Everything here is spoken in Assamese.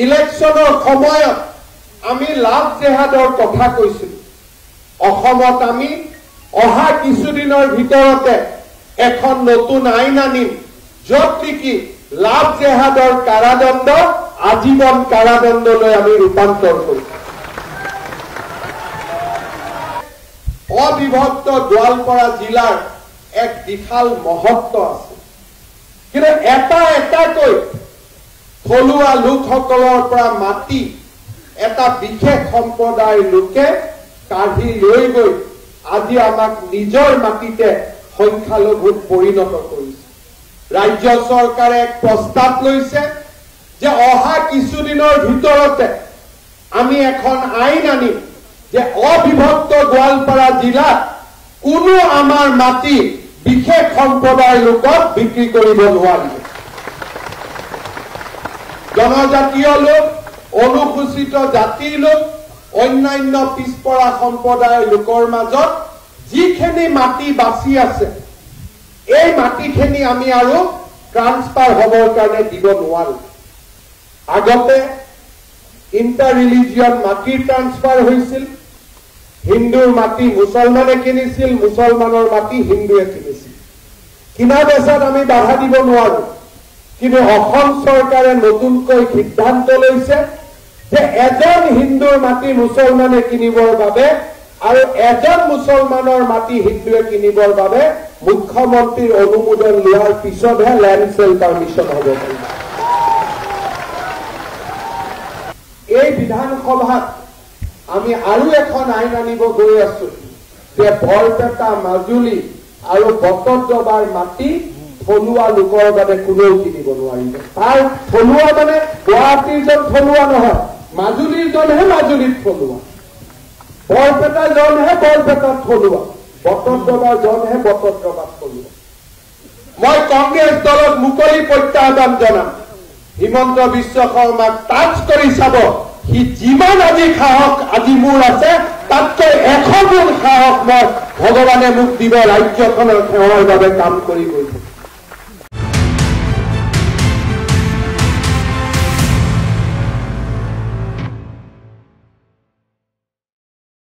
ইলেকশ্যনৰ সময়ত আমি লাভ জেহাদৰ কথা কৈছিলো। অসমত আমি অহা কিছুদিনৰ ভিতৰতে এখন নতুন আইন আনিম, য'ত নেকি লাভ জেহাদৰ কাৰাদণ্ড আজীৱন কাৰাদণ্ডলৈ আমি ৰূপান্তৰ কৰিম। অবিভক্ত গোৱালপাৰা জিলাৰ এক বিশাল মহত্ব আছে, কিন্তু এটাকৈ থলুৱা লোকসকলৰ পৰা মাটি এটা বিশেষ সম্প্ৰদায়ৰ লোকে কাঢ়ি লৈ গৈ আজি আমাক নিজৰ মাটিতে সংখ্যালঘুত পৰিণত কৰিছে। ৰাজ্য চৰকাৰে এক প্ৰস্তাৱ লৈছে যে অহা কিছুদিনৰ ভিতৰতে আমি এখন আইন আনিম যে অবিভক্ত গোৱালপাৰা জিলাত কোনো আমাৰ মাটি বিশেষ সম্প্ৰদায়ৰ লোকক বিক্ৰী কৰিব নোৱাৰিব। জনজাতীয় লোক, অনুসূচিত জাতিৰ লোক, অন্যান্য পিছপৰা সম্প্ৰদায়ৰ লোকৰ মাজত যিখিনি মাটি বাচি আছে, এই মাটিখিনি আমি আৰু ট্ৰান্সফাৰ হ'বৰ কাৰণে দিব নোৱাৰো। আগতে ইণ্টাৰ ৰিলিজিয়ন মাটিৰ ট্ৰান্সফাৰ হৈছিল, হিন্দুৰ মাটি মুছলমানে কিনিছিল, মুছলমানৰ মাটি হিন্দুৱে কিনিছিল। কিনা বেচাত আমি বাধা দিব নোৱাৰো, কিন্তু অসম চৰকাৰে নতুনকৈ সিদ্ধান্ত লৈছে যে এজন হিন্দুৰ মাটি মুছলমানে কিনিবৰ বাবে আৰু এজন মুছলমানৰ মাটি হিন্দুৱে কিনিবৰ বাবে মুখ্যমন্ত্ৰীৰ অনুমোদন লোৱাৰ পিছতহে লেণ্ড চেল পাৰ্মিশ্যন হ'ব পাৰিব। এই বিধানসভাত আমি আৰু এখন আইন আনিব গৈ আছো যে বৰপেটা, মাজুলী আৰু বটদ্ৰৱাৰ মাটি থলুৱা লোকৰ বাবে কোনেও কিনিব নোৱাৰিব। তাৰ থলুৱা মানে গুৱাহাটীৰ জন থলুৱা নহয়, মাজুলীৰ জনহে মাজুলীত থলুৱা, বৰপেটাৰ জনহে বৰপেটাত থলুৱা, বটদ্ৰৱাৰ জনহে বটদ্ৰৱাত থলুৱা। মই কংগ্ৰেছ দলক মুকলি প্ৰত্যাহ্বান জনাম, হিমন্ত বিশ্ব শৰ্মাক টাচ কৰি চাব, সি যিমান আজি সাহস আজি মোৰ আছে তাতকৈ 100 গুণ সাহস মই ভগৱানে মোক দিব ৰাজ্যখনৰ সেৱাৰ বাবে কাম কৰি গৈ থাকিম।